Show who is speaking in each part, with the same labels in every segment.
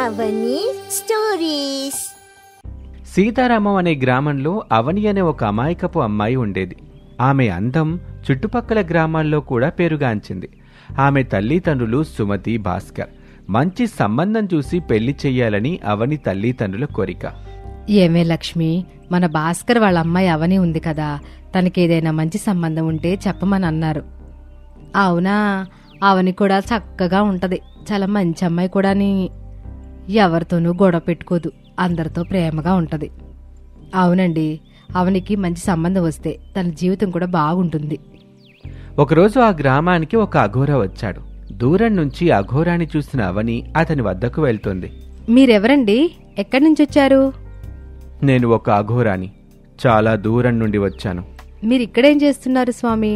Speaker 1: అవని stories.
Speaker 2: Sitaramam అనే గ్రామంలో అవని అనే ఒక అమాయకపు అమ్మాయి ఉండేది. ఆమె అందం చుట్టుపక్కల గ్రామాల్లో కూడా పేరుగాంచింది. ఆమె తల్లిదండ్రులు సుమతి, భాస్కర్. మంచి సంబంధం చూసి పెళ్లి చెయ్యాలని అవని తల్లిదండ్రుల కోరిక.
Speaker 3: ఏమే లక్ష్మి, మన భాస్కర్ వాళ్ళ అమ్మాయి అవని ఉంది కదా, తనకేదైనా మంచి సంబంధం ఉంటే చెప్పమని అన్నారు. అవునా, అవని కూడా చక్కగా ఉంటది, చాలా మంచి అమ్మాయి కూడాని. ఎవరితోనూ గొడవ పెట్టుకోదు, అందరితో ప్రేమగా ఉంటది. అవునండి, అవనికి మంచి సంబంధం వస్తే తన జీవితం కూడా బాగుంటుంది.
Speaker 2: ఒకరోజు ఆ గ్రామానికి ఒక అఘోరా వచ్చాడు. దూరం నుంచి అఘోరాని చూసిన అవని అతని వద్దకు వెళ్తుంది.
Speaker 3: మీరెవరండి? ఎక్కడి నుంచి వచ్చారు?
Speaker 2: నేను ఒక అఘోరాని, చాలా దూరం నుండి వచ్చాను.
Speaker 3: మీరిక్కడేం చేస్తున్నారు స్వామి?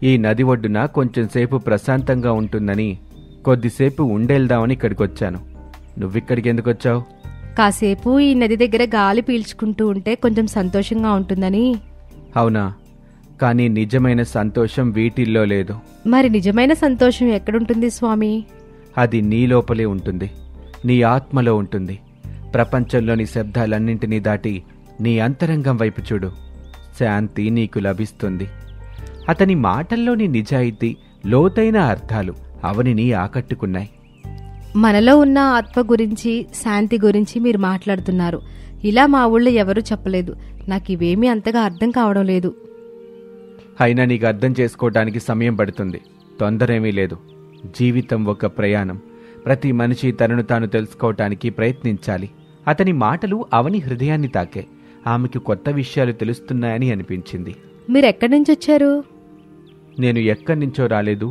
Speaker 2: ఈ నది ఒడ్డున కొంచెంసేపు ప్రశాంతంగా ఉంటుందని కొద్దిసేపు ఉండేళ్దామని ఇక్కడికొచ్చాను. నువ్విక్కడికి ఎందుకొచ్చావు?
Speaker 3: కాసేపు ఈ నది దగ్గర గాలి పీల్చుకుంటూ ఉంటే కొంచెం సంతోషంగా ఉంటుందని.
Speaker 2: అవునా, కానీ నిజమైన సంతోషం వీటిల్లో లేదు.
Speaker 3: మరి నిజమైన సంతోషం ఎక్కడుంటుంది స్వామి?
Speaker 2: అది నీ లోపలే ఉంటుంది, నీ ఆత్మలో ఉంటుంది. ప్రపంచంలోని శబ్దాలన్నింటినీ దాటి నీ అంతరంగం వైపు చూడు, శాంతి నీకు లభిస్తుంది. అతని మాటల్లోని నిజాయితీ, లోతైన అర్థాలు అవనిని ఆకట్టుకున్నాయి.
Speaker 3: మనలో ఉన్న ఆత్మ గురించి, శాంతి గురించి మీరు మాట్లాడుతున్నారు. ఇలా మా ఊళ్ళో ఎవరూ చెప్పలేదు. నాకివేమీ అంతగా అర్థం కావడం లేదు.
Speaker 2: అయినా నీకు అర్థం చేసుకోవటానికి సమయం పడుతుంది, తొందరేమీ లేదు. జీవితం ఒక ప్రయాణం. ప్రతి మనిషి తనను తాను తెలుసుకోవటానికి ప్రయత్నించాలి. అతని మాటలు అవని హృదయాన్ని తాకే. ఆమెకు కొత్త విషయాలు తెలుస్తున్నాయని అనిపించింది.
Speaker 3: మీరెక్కడి నుంచి వచ్చారు?
Speaker 2: నేను ఎక్కడి నుంచో రాలేదు,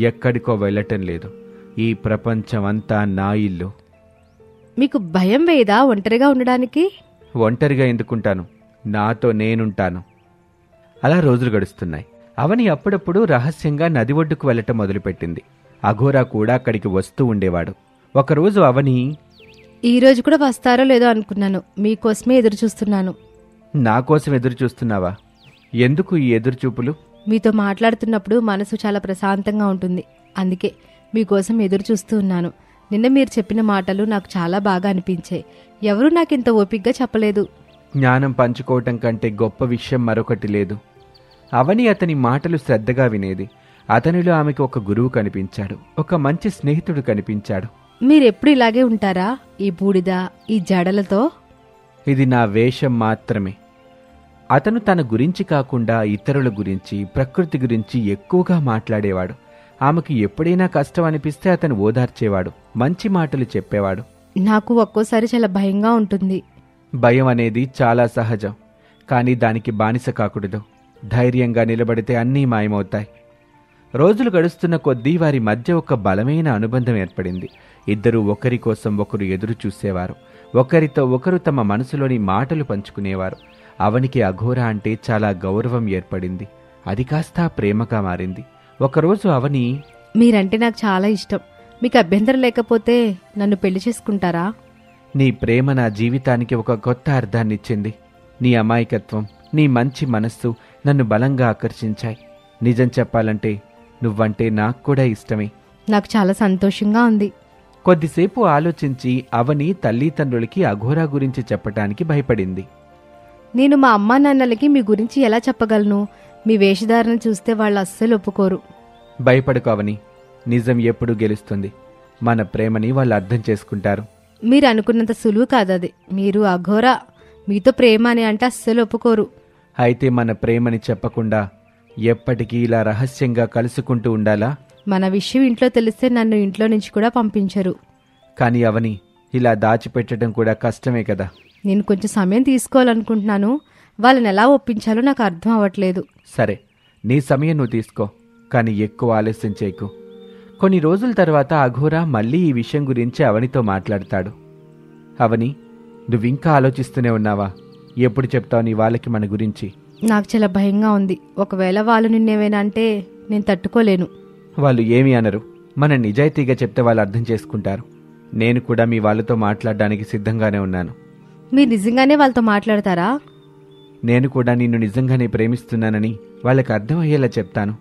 Speaker 2: ఎక్కడికో వెళ్ళటం లేదు. ఈ ప్రపంచం అంతా నా ఇల్లు.
Speaker 3: మీకు భయం వేయదా ఒంటరిగా ఉండడానికి?
Speaker 2: ఒంటరిగా ఎందుకుంటాను, నాతో నేనుంటాను. అలా రోజులు గడుస్తున్నాయి. అవని అప్పుడప్పుడు రహస్యంగా నది ఒడ్డుకు వెళ్లటం మొదలుపెట్టింది. అఘోరా కూడా అక్కడికి వస్తూ ఉండేవాడు. ఒకరోజు అవని,
Speaker 3: ఈరోజు కూడా వస్తారో లేదో అనుకున్నాను, మీకోసమే ఎదురు చూస్తున్నాను.
Speaker 2: నా కోసం ఎదురు చూస్తున్నావా? ఎందుకు ఈ ఎదురుచూపులు?
Speaker 3: మీతో మాట్లాడుతున్నప్పుడు మనసు చాలా ప్రశాంతంగా ఉంటుంది, అందుకే మీకోసం ఎదురు చూస్తూ ఉన్నాను. నిన్న మీరు చెప్పిన మాటలు నాకు చాలా బాగా అనిపించాయి. ఎవరూ నాకింత ఓపిగ్గా చెప్పలేదు.
Speaker 2: జ్ఞానం పంచుకోవటం కంటే గొప్ప విషయం మరొకటి లేదు. అవని అతని మాటలు శ్రద్ధగా వినేది. అతనిలో ఆమెకు ఒక గురువు కనిపించాడు, ఒక మంచి స్నేహితుడు కనిపించాడు.
Speaker 3: మీరెప్పుడు ఇలాగే ఉంటారా, ఈ బూడిద, ఈ జడలతో?
Speaker 2: ఇది నా వేషం మాత్రమే. అతను తన గురించి కాకుండా ఇతరుల గురించి, ప్రకృతి గురించి ఎక్కువగా మాట్లాడేవాడు. ఆమెకు ఎప్పుడైనా కష్టం అనిపిస్తే అతను ఓదార్చేవాడు, మంచి మాటలు చెప్పేవాడు.
Speaker 3: నాకు ఒక్కోసారి చాలా భయంగా ఉంటుంది.
Speaker 2: భయం అనేది చాలా సహజం, కానీ దానికి బానిస కాకూడదు. ధైర్యంగా నిలబడితే అన్నీ మాయమవుతాయి. రోజులు గడుస్తున్న కొద్దీ వారి మధ్య ఒక బలమైన అనుబంధం ఏర్పడింది. ఇద్దరూ ఒకరి కోసం ఒకరు ఎదురు చూసేవారు. ఒకరితో ఒకరు తమ మనసులోని మాటలు పంచుకునేవారు. అవనికి అఘోరా అంటే చాలా గౌరవం ఏర్పడింది. అది కాస్త ప్రేమగా మారింది. ఒకరోజు అవని,
Speaker 3: మీరంటే నాకు చాలా ఇష్టం. మీకు అభ్యంతరం లేకపోతే నన్ను పెళ్లి చేసుకుంటారా?
Speaker 2: నీ ప్రేమ నా జీవితానికి ఒక కొత్త అర్థాన్నిచ్చింది. నీ అమాయకత్వం, నీ మంచి మనస్సు నన్ను బలంగా ఆకర్షించాయి. నిజం చెప్పాలంటే నువ్వంటే నాకు కూడా ఇష్టమే.
Speaker 3: నాకు చాలా సంతోషంగా ఉంది.
Speaker 2: కొద్దిసేపు ఆలోచించి అవని తల్లిదండ్రులకి అఘోరా గురించి చెప్పటానికి భయపడింది.
Speaker 3: నేను మా అమ్మా నాన్నలకి మీ గురించి ఎలా చెప్పగలను? మీ వేషధారణ చూస్తే వాళ్ళు అస్సలు ఒప్పుకోరు.
Speaker 2: భయపడకు అవని, నిజం ఎప్పుడూ గెలుస్తుంది. మన ప్రేమని వాళ్ళు అర్థం చేసుకుంటారు.
Speaker 3: మీరు అనుకున్నంత సులువు కాదది. మీరు అఘోరా, మీతో ప్రేమ అని అంటే అస్సలు ఒప్పుకోరు.
Speaker 2: అయితే మన ప్రేమని చెప్పకుండా ఎప్పటికీ ఇలా రహస్యంగా కలుసుకుంటూ ఉండాలా?
Speaker 3: మన విషయం ఇంట్లో తెలిస్తే నన్ను ఇంట్లో నుంచి కూడా పంపించరు.
Speaker 2: కానీ అవని, ఇలా దాచిపెట్టడం కూడా కష్టమే కదా.
Speaker 3: నేను కొంచెం సమయం తీసుకోవాలనుకుంటున్నాను. వాళ్ళని ఎలా ఒప్పించాలో నాకు అర్థం అవ్వట్లేదు.
Speaker 2: సరే, నీ సమయం నువ్వు తీసుకో, కానీ ఎక్కువ ఆలస్యం చేయకు. కొన్ని రోజుల తర్వాత అఘోరా మళ్ళీ ఈ విషయం గురించి అవనితో మాట్లాడతాడు. అవని, నువ్వింకా ఆలోచిస్తూనే ఉన్నావా? ఎప్పుడు చెప్తావు నీ వాళ్ళకి మన గురించి?
Speaker 3: నాకు చాలా భయంగా ఉంది. ఒకవేళ వాళ్ళు నిన్నేమైనా అంటే నేను తట్టుకోలేను.
Speaker 2: వాళ్ళు ఏమీ అనరు. మన నిజాయితీగా చెప్తే వాళ్ళు అర్థం చేసుకుంటారు. నేను కూడా మీ వాళ్ళతో మాట్లాడడానికి సిద్ధంగానే ఉన్నాను.
Speaker 3: మీరు నిజంగానే వాళ్ళతో మాట్లాడతారా?
Speaker 2: నేను కూడా నిన్ను నిజంగానే ప్రేమిస్తున్నానని వాళ్ళకి అర్థమయ్యేలా చెప్తాను.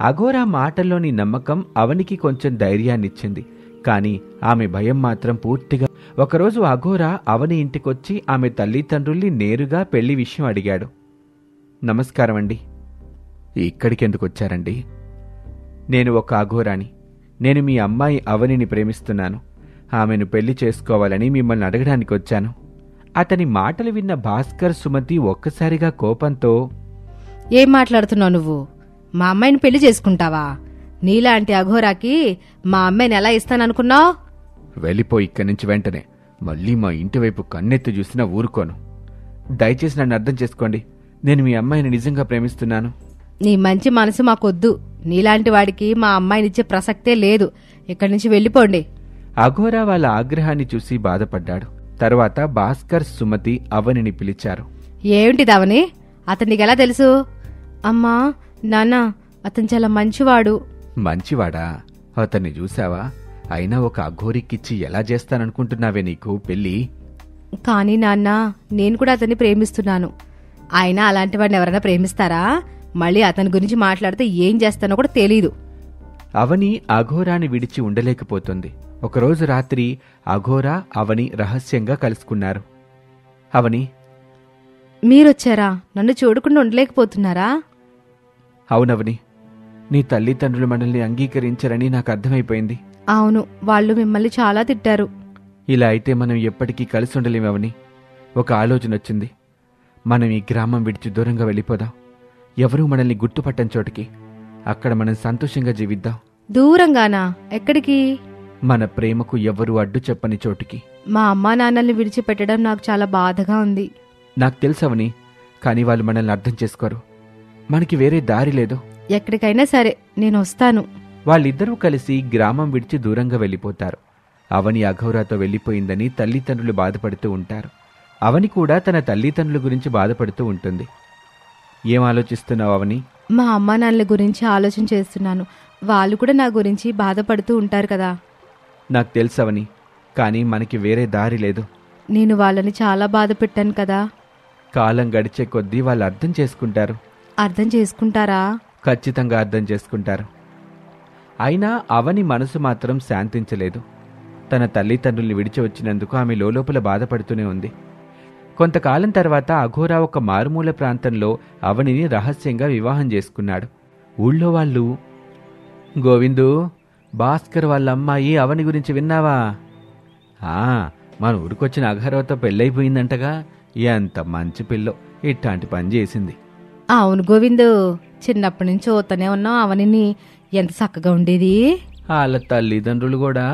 Speaker 2: అఘోరా మాటల్లోని నమ్మకం అవనికి కొంచెం ధైర్యాన్నిచ్చింది. కాని ఆమె భయం మాత్రం పూర్తిగా. ఒకరోజు అఘోరా అవని ఇంటికొచ్చి ఆమె తల్లిదండ్రుల్ని నేరుగా పెళ్లి విషయం అడిగాడు. నమస్కారమండి. ఇక్కడికెందుకొచ్చారండి? నేను ఒక అఘోరాని. నేను మీ అమ్మాయి అవనిని ప్రేమిస్తున్నాను. ఆమెను పెళ్లి చేసుకోవాలని మిమ్మల్ని అడగడానికి వచ్చాను. అతని మాటలు విన్న భాస్కర్, సుమతి ఒక్కసారిగా కోపంతో,
Speaker 3: ఏం మాట్లాడుతున్నావు నువ్వు? మా అమ్మాయిని పెళ్లి చేసుకుంటావా? నీలాంటి అఘోరాకి మా అమ్మాయిని ఎలా ఇస్తాననుకున్నావు?
Speaker 2: వెళ్ళిపో ఇక్కడి నుంచి వెంటనే. మళ్ళీ మా ఇంటి వైపు కన్నెత్తి చూసినా ఊరుకోను. దయచేసి నన్ను అర్థం చేసుకోండి. నేను మీ అమ్మాయిని నిజంగా ప్రేమిస్తున్నాను.
Speaker 3: నీ మంచి మనసు మాకొద్దు. నీలాంటి వాడికి మా అమ్మాయినిచ్చే ప్రసక్తే లేదు. ఇక్కడి నుంచి వెళ్ళిపోండి.
Speaker 2: అఘోరా వాళ్ళ ఆగ్రహాన్ని చూసి బాధపడ్డాడు. తరువాత భాస్కర్, సుమతి అవనిని పిలిచారు.
Speaker 3: ఏమిటిదవని? అతను నీకెలా తెలుసు? అమ్మా, నాన్న, అతను చాలా మంచివాడు.
Speaker 2: మంచివాడా? అతన్ని చూసావా? అయినా ఒక అఘోరికిచ్చి ఎలా చేస్తాననుకుంటున్నావే నీకు పెళ్ళి?
Speaker 3: కానీ నాన్న, నేను కూడా అతన్ని ప్రేమిస్తున్నాను. ఆయన అలాంటి వాడిని ఎవరైనా ప్రేమిస్తారా? మళ్ళీ అతని గురించి మాట్లాడితే ఏం చేస్తానో కూడా తెలీదు.
Speaker 2: అవని అఘోరాని విడిచి ఉండలేకపోతుంది. ఒకరోజు రాత్రి అఘోరా, అవని రహస్యంగా కలుసుకున్నారు. అవని,
Speaker 3: మీరొచ్చారా? నన్ను చూడకుండా ఉండలేకపోతున్నారా?
Speaker 2: అవునవని, నీ తల్లిదండ్రులు మనల్ని అంగీకరించరని నాకు అర్థమైపోయింది.
Speaker 3: అవును, వాళ్ళు మిమ్మల్ని చాలా తిట్టారు.
Speaker 2: ఇలా అయితే మనం ఎప్పటికీ కలిసి ఉండలేమవని. ఒక ఆలోచన వచ్చింది. మనం ఈ గ్రామం విడిచి దూరంగా వెళ్ళిపోదాం. ఎవరూ మనల్ని గుర్తుపట్టని చోటికి. అక్కడ మనం సంతోషంగా జీవిద్దాం.
Speaker 3: దూరంగానా? ఎక్కడికి?
Speaker 2: మన ప్రేమకు ఎవరూ అడ్డు చెప్పని చోటికి.
Speaker 3: మా అమ్మా నాన్నల్ని విడిచిపెట్టడం నాకు చాలా బాధగా ఉంది.
Speaker 2: నాకు తెలుసవని, కానీ వాళ్ళు మనల్ని అర్థం చేసుకోరు. మనకి వేరే దారి లేదు.
Speaker 3: ఎక్కడికైనా సరే నేను వస్తాను.
Speaker 2: వాళ్ళిద్దరూ కలిసి గ్రామం విడిచి దూరంగా వెళ్ళిపోతారు. అవని అఘోరాతో వెళ్ళిపోయిందని తల్లిదండ్రులు బాధపడుతూ ఉంటారు. అవని కూడా తన తల్లిదండ్రుల గురించి బాధపడుతూ ఉంటుంది. ఏం ఆలోచిస్తున్నావు అవని?
Speaker 3: మా అమ్మా నాన్నల గురించి ఆలోచన చేస్తున్నాను. వాళ్ళు కూడా నా గురించి బాధపడుతూ ఉంటారు కదా.
Speaker 2: నాకు తెలుసవని, కానీ మనకి వేరే దారి లేదు.
Speaker 3: నేను వాళ్ళని చాలా బాధ పెట్టాను కదా.
Speaker 2: కాలం గడిచే కొద్దీ వాళ్ళు అర్థం చేసుకుంటారు.
Speaker 3: అర్థం చేసుకుంటారా?
Speaker 2: ఖచ్చితంగా అర్థం చేసుకుంటారు. అయినా అవని మనసు మాత్రం శాంతించలేదు. తన తల్లిదండ్రుల్ని విడిచి వచ్చినందుకు ఆమె లోపల బాధపడుతూనే ఉంది. కొంతకాలం తర్వాత అఘోరా ఒక మారుమూల ప్రాంతంలో అవనిని రహస్యంగా వివాహం చేసుకున్నాడు. ఊళ్ళో వాళ్ళు, గోవిందు, భాస్కర్ వాళ్ళ అమ్మాయి అవని గురించి విన్నావా? మన ఊరికొచ్చిన అఘోరాతో పెళ్ళైపోయిందంటగా. ఎంత మంచి పిల్లో, ఇట్లాంటి పని చేసింది.
Speaker 3: అవును గోవిందు, చిన్నప్పటి నుంచి చూస్తూనే ఉన్నాం అవనిని. ఎంత చక్కగా ఉండేది.
Speaker 2: వాళ్ళ తల్లిదండ్రులు కూడా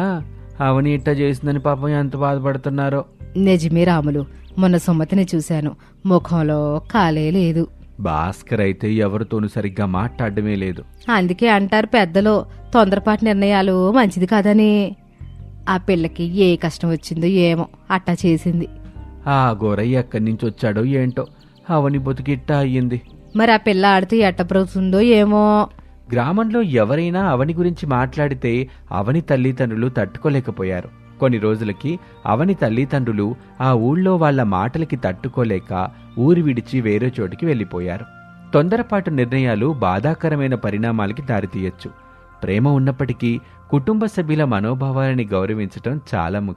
Speaker 2: అవని ఇట్ట చేసిందని పాపం ఎంత బాధపడుతున్నారో.
Speaker 3: నిజమే రాములు, మొన్న సుమతిని చూశాను. ముఖంలో కాలే లేదు.
Speaker 2: భాస్కర్ అయితే ఎవరితోనూ సరిగ్గా మాట్లాడమే లేదు.
Speaker 3: అందుకే అంటారు పెద్దలు, తొందరపాటు నిర్ణయాలు మంచిది కాదని. ఆ పిల్లకి ఏ కష్టం వచ్చిందో ఏమో అట్టా చేసింది.
Speaker 2: ఆ గోరయ్య ఎక్కడి నుంచి వచ్చాడో ఏంటో, అవని బతుకిట్టా అయ్యింది.
Speaker 3: మరి ఆ పిల్ల ఆడితే ఎట్ట బ్రతుకుతుందో ఏమో.
Speaker 2: గ్రామంలో ఎవరైనా అవని గురించి మాట్లాడితే అవని తల్లిదండ్రులు తట్టుకోలేకపోయారు. కొన్ని రోజులకి అవని తల్లిదండ్రులు ఆ ఊళ్ళో వాళ్ల మాటలకి తట్టుకోలేక ఊరి విడిచి వేరే చోటికి వెళ్ళిపోయారు. తొందరపాటు నిర్ణయాలు బాధాకరమైన పరిణామాలకి దారితీయొచ్చు. ప్రేమ ఉన్నప్పటికీ కుటుంబ సభ్యుల మనోభావాలని గౌరవించటం చాలా ముఖ్యం.